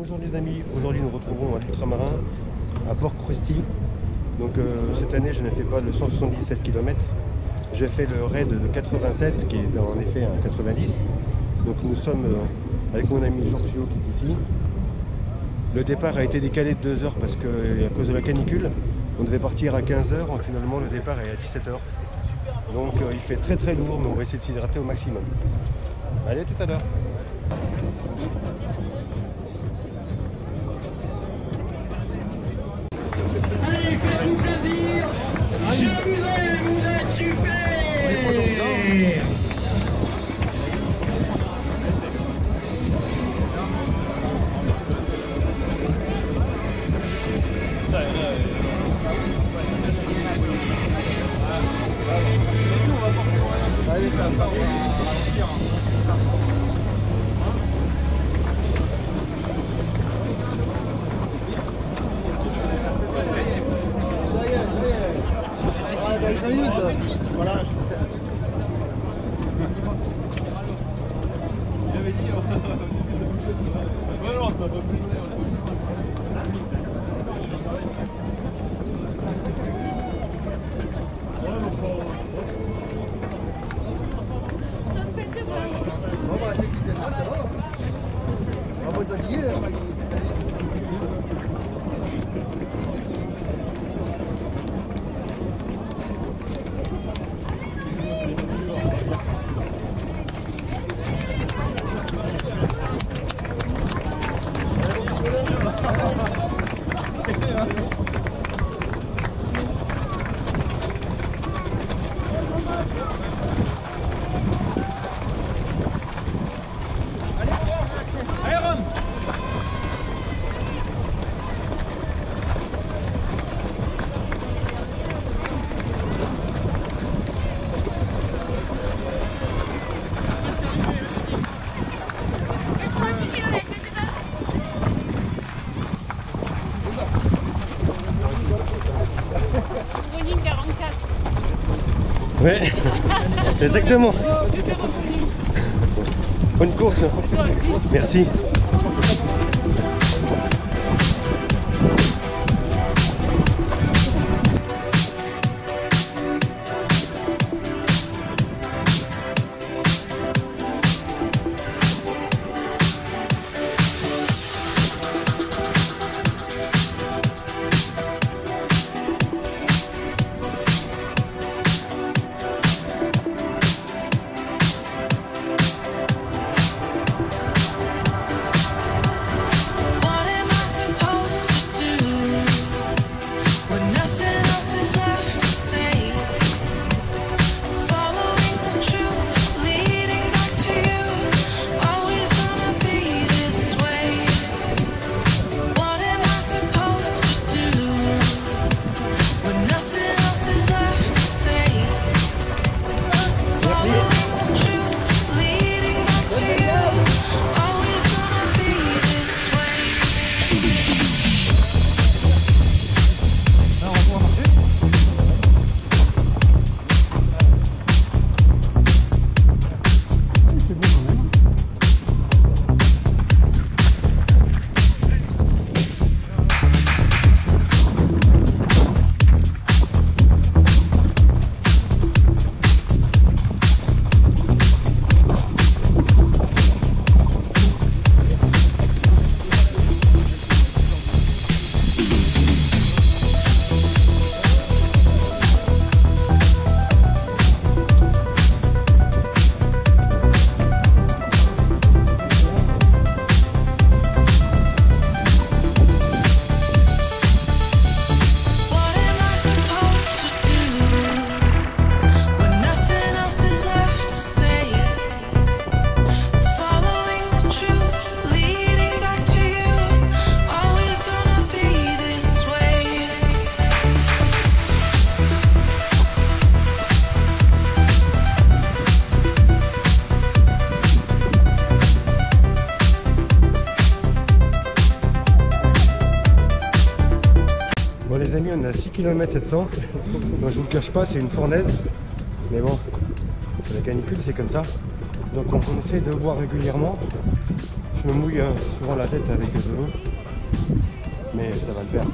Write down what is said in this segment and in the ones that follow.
Bonjour les amis, aujourd'hui nous retrouvons à l'ultramarin à Port-Crusty. Donc cette année je n'ai fait pas le 177 km, j'ai fait le raid de 87 qui est en effet un 90. Donc nous sommes avec mon ami Giorgio qui est ici. Le départ a été décalé de 2 heures parce que à cause de la canicule, on devait partir à 15 heures, finalement le départ est à 17 heures. Donc il fait très très lourd, mais on va essayer de s'hydrater au maximum. Allez, à tout à l'heure. Allez, faites-vous plaisir. Je vous aime, vous êtes super. Voilà. J'avais dit, ouais, non, ça va plus. Bon, bah, c'est quitté ça, ça va. On va t'habiller. Ouais, exactement. Bonne course. Merci. Bon les amis, on est à 6 km 700. Donc je vous le cache pas, c'est une fournaise. Mais bon, c'est la canicule, c'est comme ça. Donc on essaie de boire régulièrement. Je me mouille souvent la tête avec de l'eau, mais ça va le faire.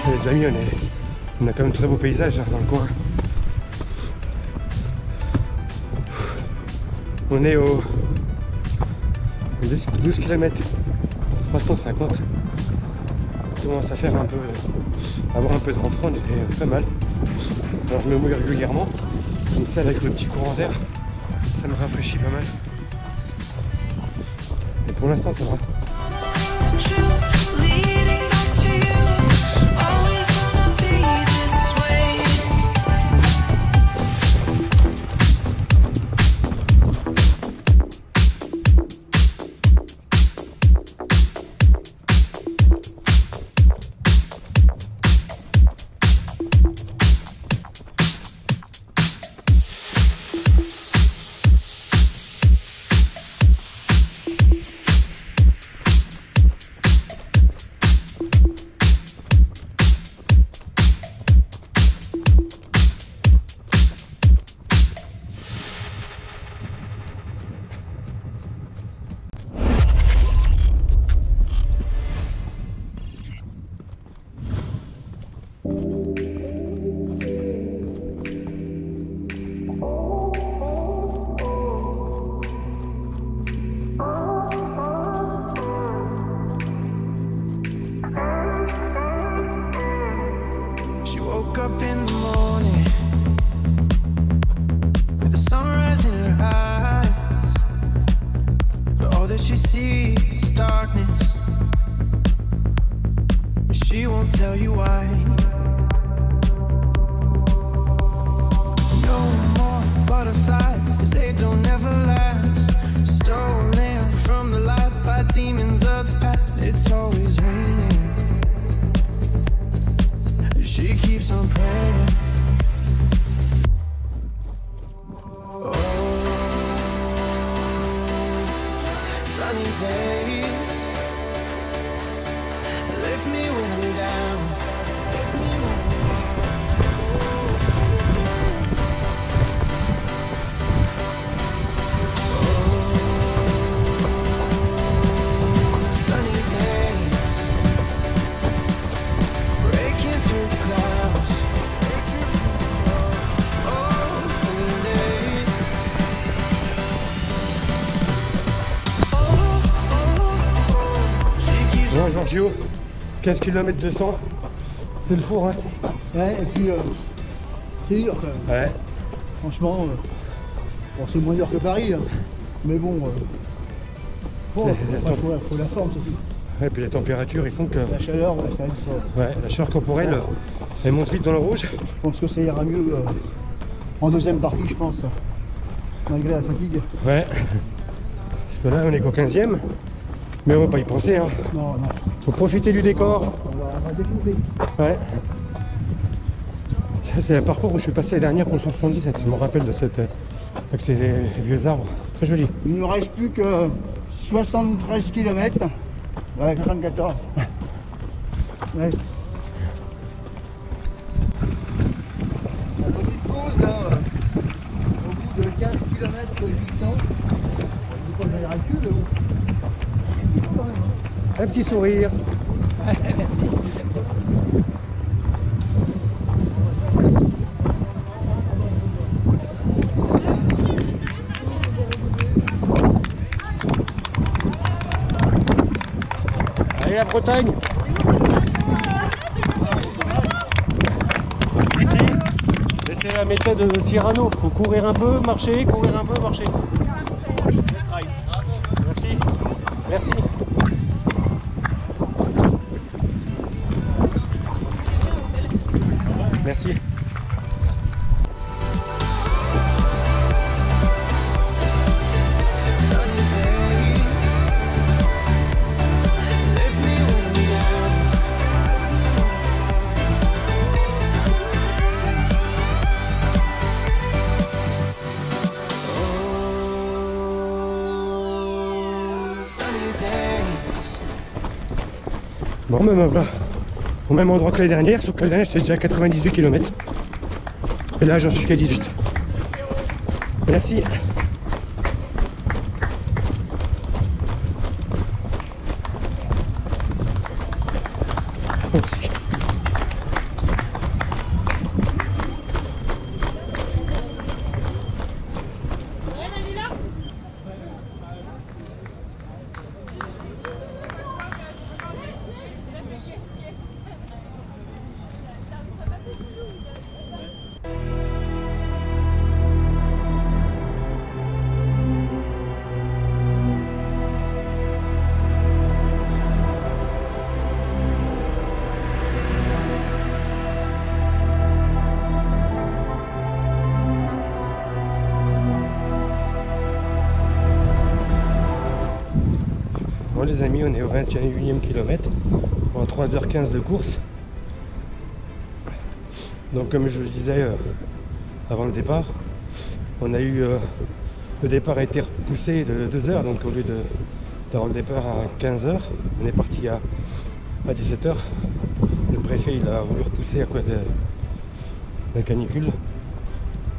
Les amis, on a quand même de très beaux paysages là, dans le coin. On est au 12 km 350. On commence à faire un peu, avoir un peu de rentrant, on était pas mal. Alors je me mouille régulièrement, comme ça avec le petit courant d'air, ça me rafraîchit pas mal. Et pour l'instant ça va. Up in the morning with the sunrise in her eyes, but all that she sees is darkness, and she won't tell you why. No more butterflies, 'cause they don't ever last. Stolen from the light by demons of the past. It's always raining. She keeps on praying. Oh, sunny days lift me when I'm down. Sergio, 15 km 200, c'est le four, hein. Ouais, et puis c'est dur quand même. Ouais. Franchement, bon, c'est moins dur que Paris, hein. Mais bon, faut la forme surtout. Et puis les températures, ils font que La chaleur, ouais, ça aide ça. ouais, la chaleur corporelle, elle monte vite dans le rouge. Je pense que ça ira mieux en deuxième partie, je pense. Malgré la fatigue. Ouais. Parce que là, on est qu'au 15e. Mais on va pas y penser, hein. Non, non. Faut profiter du décor. On va découvrir. Ouais. Ça, c'est un parcours où je suis passé la dernière pour le 177. Je me rappelle de cette. Avec ces vieux arbres. Très joli. Il ne nous reste plus que 73 km. Ouais, 74. Ouais. La petite pause là, au bout de 15 km 800. On dit pas qu'on ira plus, mais bon. Un petit sourire. Merci. Allez, la Bretagne. C'est la méthode de Cyrano. Faut courir un peu, marcher, courir un peu, marcher. Merci. Merci. Merci. Sunny days lift me when I'm down. Oh, sunny days. Bon, ben voilà. Au même endroit que l'année dernière, sauf que l'année dernière j'étais déjà à 98 km. Et là j'en suis qu'à 18. Merci. Merci. Bon les amis, on est au 21e kilomètre, en 3h15 de course. Donc comme je le disais avant le départ, on a eu le départ a été repoussé de 2 heures, donc au lieu d'avoir le départ à 15h, on est parti à 17h. Le préfet il a voulu repousser à cause de la canicule.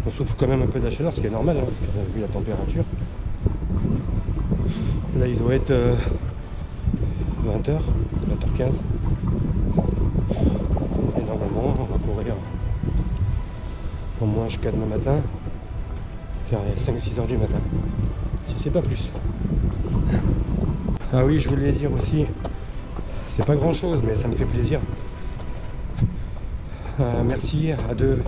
On souffre quand même un peu de la chaleur, ce qui est normal, hein, vu la température. Là il doit être 20h, 20h15. Et normalement on va courir au moins jusqu'à demain matin, vers 5-6 heures du matin, si c'est pas plus. Ah oui, je voulais dire aussi, c'est pas grand chose mais ça me fait plaisir. Merci à deux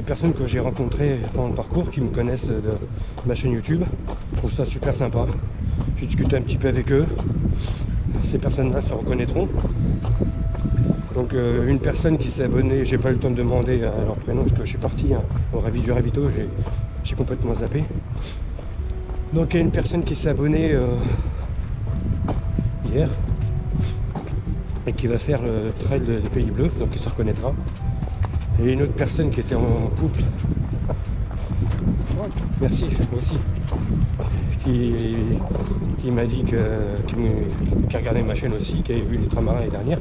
personnes que j'ai rencontrées pendant le parcours qui me connaissent de ma chaîne YouTube. Je trouve ça super sympa. J'ai discuté un petit peu avec eux. Ces personnes-là se reconnaîtront. Donc une personne qui s'est abonnée, j'ai pas eu le temps de demander leur prénom parce que je suis parti au du ravito, j'ai complètement zappé. Donc il y a une personne qui s'est abonnée hier et qui va faire le trail des Pays Bleus, donc il se reconnaîtra. Et une autre personne qui était en couple, merci, moi aussi, qui m'a dit qui regardait ma chaîne aussi, qui avait vu les Ultramarins l'année dernière.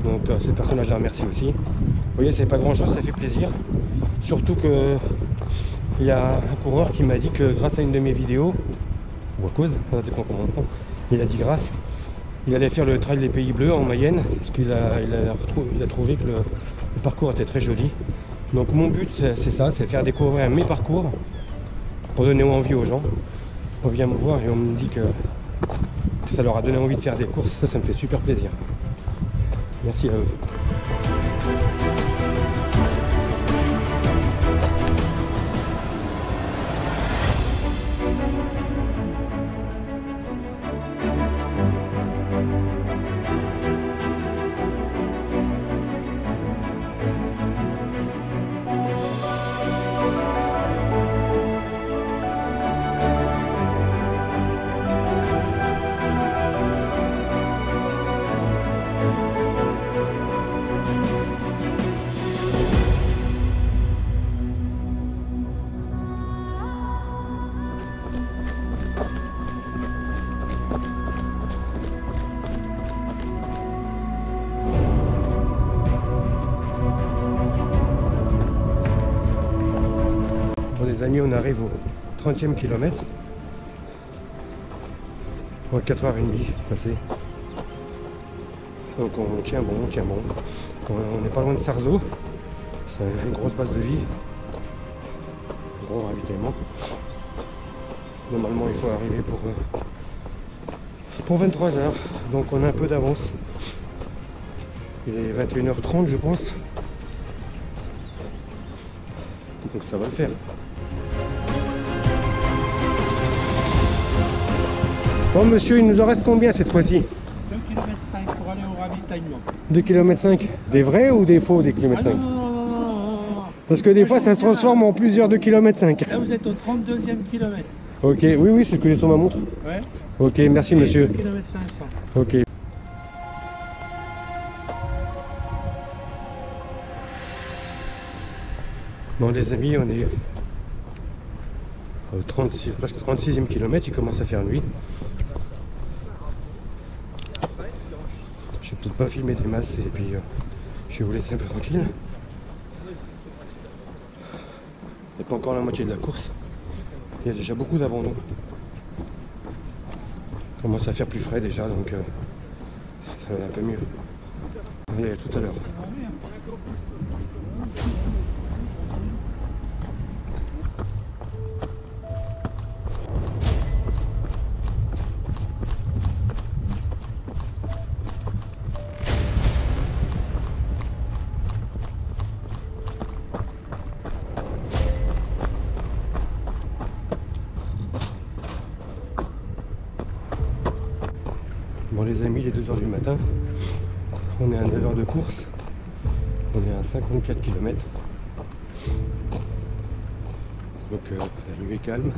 Donc cette personne-là, je la remercie aussi. Vous voyez, c'est pas grand-chose, ça fait plaisir. Surtout que il y a un coureur qui m'a dit que grâce à une de mes vidéos, ou à cause, ça dépend comment on prend, il a dit grâce, il allait faire le trail des Pays Bleus en Mayenne, parce qu'il a trouvé que le parcours était très joli. Donc mon but c'est ça, c'est faire découvrir mes parcours pour donner envie aux gens. On vient me voir et on me dit que ça leur a donné envie de faire des courses, ça me fait super plaisir. Merci à eux. Bon les amis, on arrive au 30e kilomètre. 4h30 passé. Donc on tient bon, on tient bon. On n'est pas loin de Sarzeau. C'est une grosse base de vie. Gros ravitaillement. Normalement il faut arriver pour 23 h. Donc on a un peu d'avance. Il est 21h30 je pense. Donc ça va le faire. Bon monsieur, il nous en reste combien cette fois-ci? 2,5 km pour aller au ravitaillement. 2,5 km. Des vrais ou des faux des km 5? Non. Parce que des fois ça se transforme en plusieurs 2,5 km. Là vous êtes au 32e kilomètre. Ok, oui, c'est ce que j'ai sur ma montre. Ouais. Ok, merci monsieur. 2,5 km. Ok. Bon les amis, on est au 36, presque 36e kilomètre, il commence à faire nuit. Je vais peut-être pas filmer des masses et puis je vais vous laisser un peu tranquille. Il n'y a pas encore la moitié de la course. Il y a déjà beaucoup d'abandon. Il commence à faire plus frais déjà, donc ça va aller un peu mieux. Allez, à tout à l'heure. Bon les amis, il est 2 h du matin, on est à 9 h de course, on est à 54 km. Donc la nuit est calme,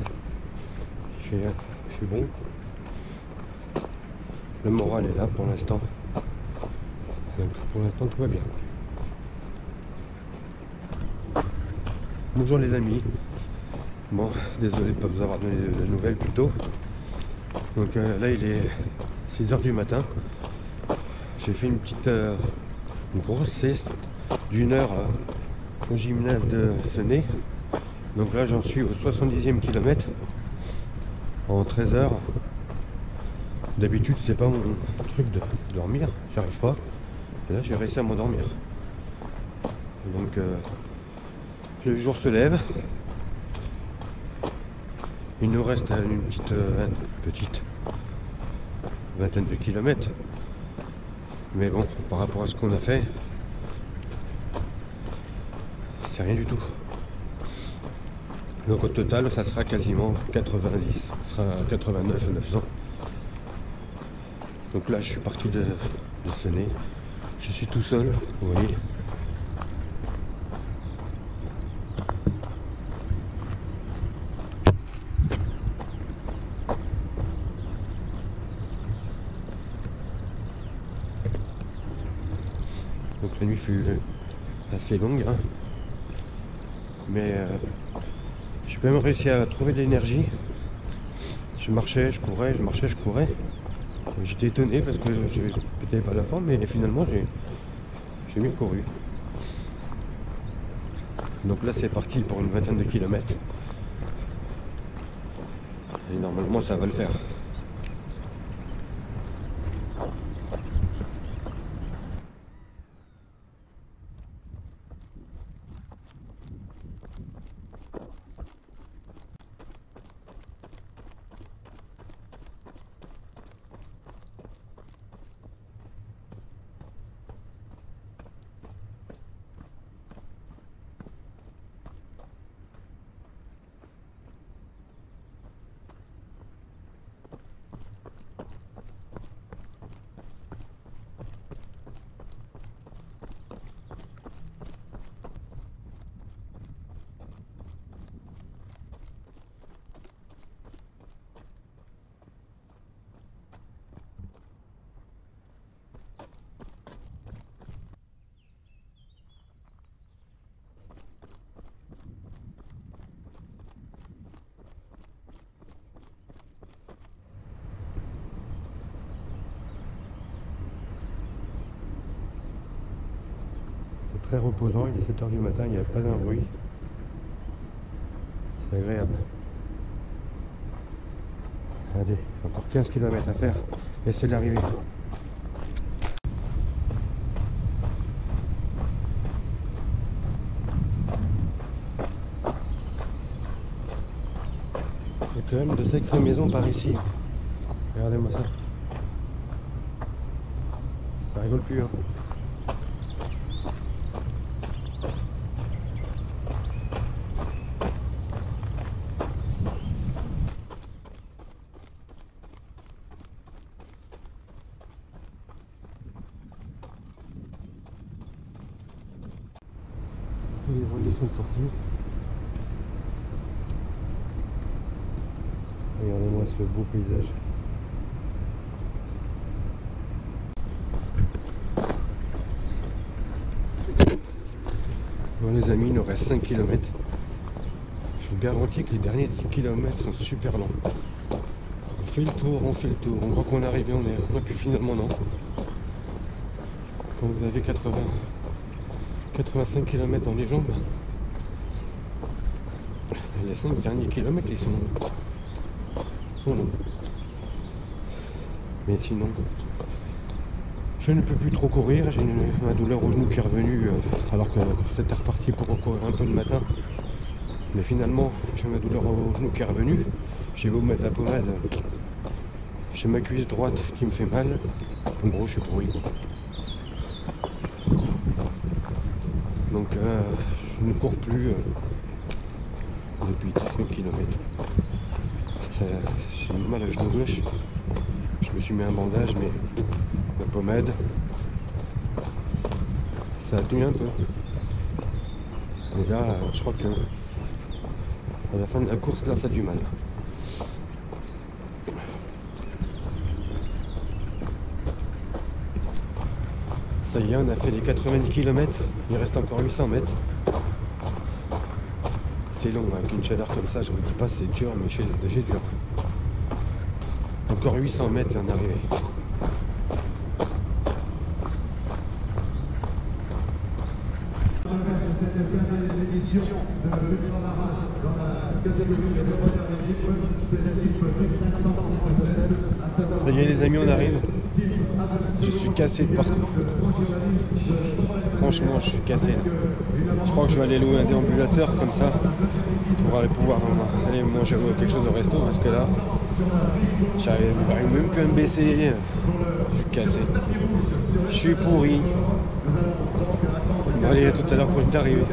il fait bon, le moral est là pour l'instant, donc pour l'instant tout va bien. Bonjour les amis, bon désolé de ne pas vous avoir donné de nouvelles plus tôt, donc là il est 6 h du matin, j'ai fait une grosse sieste d'1 heure au gymnase de Cenay. Donc là j'en suis au 70e kilomètre en 13 h. D'habitude c'est pas mon truc de dormir, j'arrive pas. Et là j'ai réussi à m'endormir. Donc le jour se lève. Il nous reste une petite vingtaine de kilomètres. Mais bon, par rapport à ce qu'on a fait, c'est rien du tout. Donc au total, ça sera quasiment 90, ça sera 89 900. Donc là, je suis parti de Cenay. Je suis tout seul, vous voyez. Donc la nuit fut assez longue, hein. Mais j'ai quand même réussi à trouver de l'énergie. Je marchais, je courais, je marchais, je courais. J'étais étonné parce que je n'étais pas à la forme, mais finalement j'ai mieux couru. Donc là c'est parti pour une vingtaine de kilomètres. Et normalement ça va le faire. très reposant, il est 7 h du matin, il n'y a pas d'un bruit. C'est agréable. Allez, encore 15 km à faire et c'est l'arrivée. Il y a quand même de sacrées maisons par ici. Regardez-moi ça. Ça rigole plus, hein. Tous les relais sont sortis. Regardez-moi ce beau paysage. Bon les amis, il nous reste 5 km. Je vous garantis que les derniers 10 km sont super longs. On fait le tour, on voit qu'on est arrivé, on est et puis finalement non. Quand vous avez 85 km dans les jambes, les 5 derniers kilomètres ils sont longs. Mais sinon, je ne peux plus trop courir, j'ai ma douleur au genou qui est revenue alors que c'était reparti pour courir un peu le matin. Mais finalement, j'ai ma douleur au genou qui est revenue. J'ai beau mettre la pommade, j'ai ma cuisse droite qui me fait mal. En gros, je suis pourri. Donc, je ne cours plus depuis 5 km. J'ai mal à genou gauche. Je me suis mis un bandage, mais la pommade, ça a tenu un peu. Et là, je crois que à la fin de la course, là, ça a du mal. Ça y est, on a fait les 90 km, il reste encore 800 mètres. C'est long, avec une chaleur comme ça, je vous dis pas, c'est dur, mais c'est dur. Encore 800 mètres et on est arrivé. Ça y est les amis, on arrive. Je suis cassé de partout. Franchement, je suis cassé. Je crois que je vais aller louer un déambulateur comme ça pour aller pouvoir aller manger quelque chose au resto parce que là, j'arrive même plus à me baisser. Je suis cassé. Je suis pourri. Bon, allez, à tout à l'heure pour une arrivée.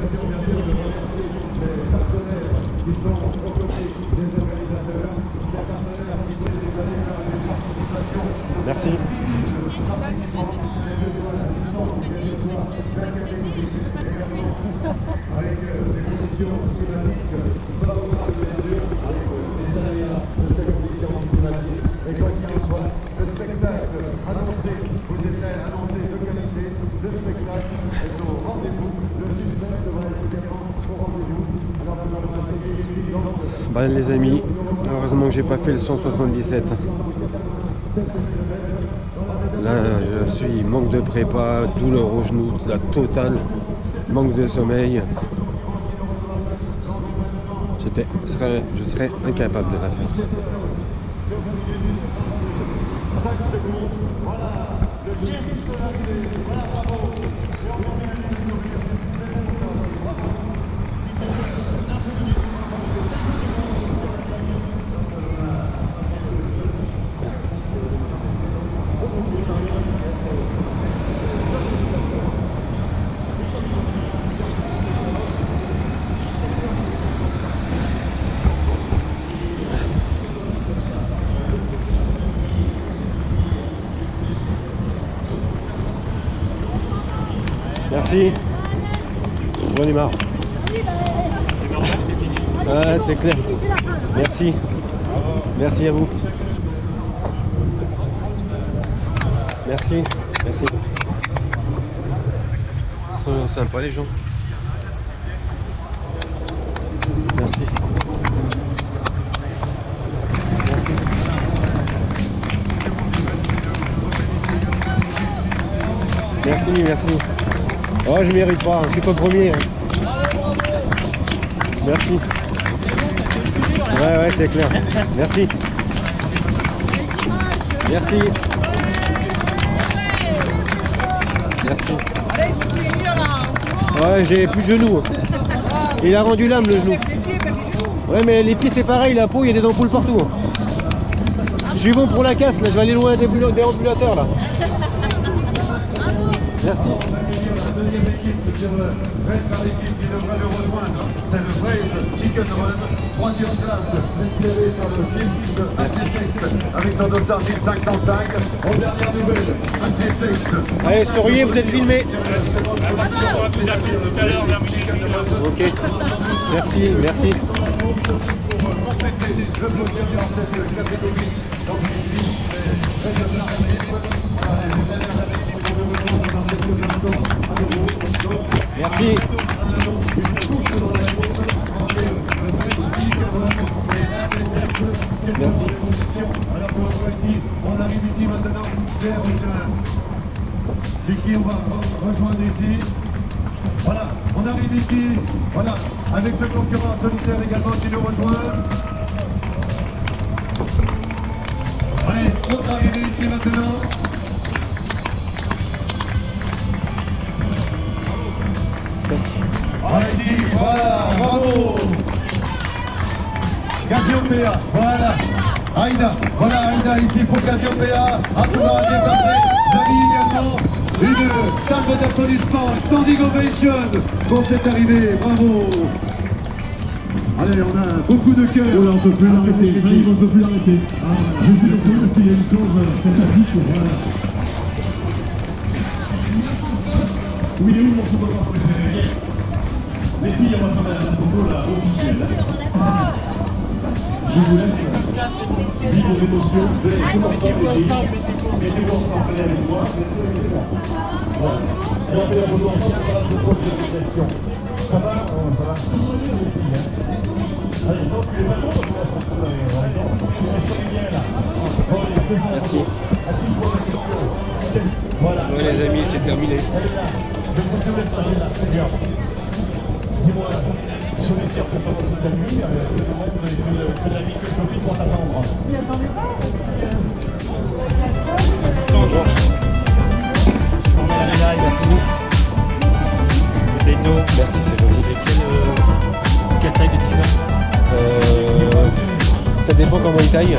Merci. Avec les conditions climatiques, pas beaucoup de blessures, avec les aléas de ces conditions climatiques. Et quoi qu'il en soit, le spectacle annoncé, vous êtes annoncé de qualité, le spectacle est au rendez-vous, le suspense va être également au rendez-vous. Alors que l'on va payer ici donc. Bah les amis, heureusement que j'ai pas fait le 177. Là, je suis manque de prépa, douleur au genou, la totale, manque de sommeil. Je serais incapable de la faire. 5 secondes, voilà, le yes de l'arrivée, voilà, bravo. Et on continue de sourire, c'est bon, ça va, bravo. 17 minutes, 5 secondes sur la ligne, parce que l'on a passé le Merci. J'en ai marre. C'est normal, c'est fini. Ah, c'est clair. Merci. Merci à vous. Merci. Merci. Ils sont sympas les gens. Merci. Merci. Merci, merci. Oh, je mérite pas, je suis pas premier. Hein. Merci. Ouais, c'est clair. Merci. Merci. Merci. Ouais, j'ai plus de genoux. Il a rendu l'âme le genou. Ouais, mais les pieds c'est pareil, la peau, il y a des ampoules partout. Je suis bon pour la casse, là, je vais aller loin des ambulateurs là. Merci. La deuxième équipe sur Red par l'équipe qui devrait le rejoindre. C'est le Braze Chicken Run. Troisième place, espérée par le team de Actiflex avec son dossard 1505. Aux dernières nouvelles, Actiflex. Allez, souriez, vous êtes filmés. Ok. Merci, merci. Le podium dans cette catégorie. Donc ici, merci. Merci. Alors qu'on voit ici, on arrive ici maintenant vers Vicky, on va rejoindre ici. Voilà, on arrive ici, voilà, avec ce concurrent solitaire également qui nous rejoint. Allez, autre arrivée ici maintenant. Voilà ici, voilà, bravo. Cassiopeia, voilà. Aïda, voilà Aïda ici pour Cassiopeia. Entourage déplacé, Xavi également. Une salve d'applaudissements, standing ovation pour cette arrivée, bravo. Allez, on a beaucoup de cœur. Oh là, on peut plus l'arrêter, on peut plus l'arrêter. Je suis content parce qu'il y a une cause sympathique. Voilà. Oui, il est où mon photographe préféré? Les filles, on va faire la photo là, officielle. Je vous laisse vivre vos émotions. Vous allez tout ensemble, les filles. Mettez-vous ensemble avec moi. Voilà. Et on fait la photo ensemble, voilà, je vous pose des questions. Ça va? Ça va? Tout sourire, les filles. Allez, donc, tu es pas con, tu vas sortir dans les dents. Restez bien là. Bon, allez, faisons la photo. A-t-il pour la question? Voilà. Ouais, les amis, c'est terminé. Elle est là. Je te laisse passer là. Très bien. Dis-moi, sur les tirs que pendant toute la nuit, que la vie que je vis pour t'attendre. N'y attendez pas Bonjour. On met la médaille, merci. Bouteille d'eau. Merci, c'est gentil. Et quelle taille de t-shirt? Ça dépend comment il taille.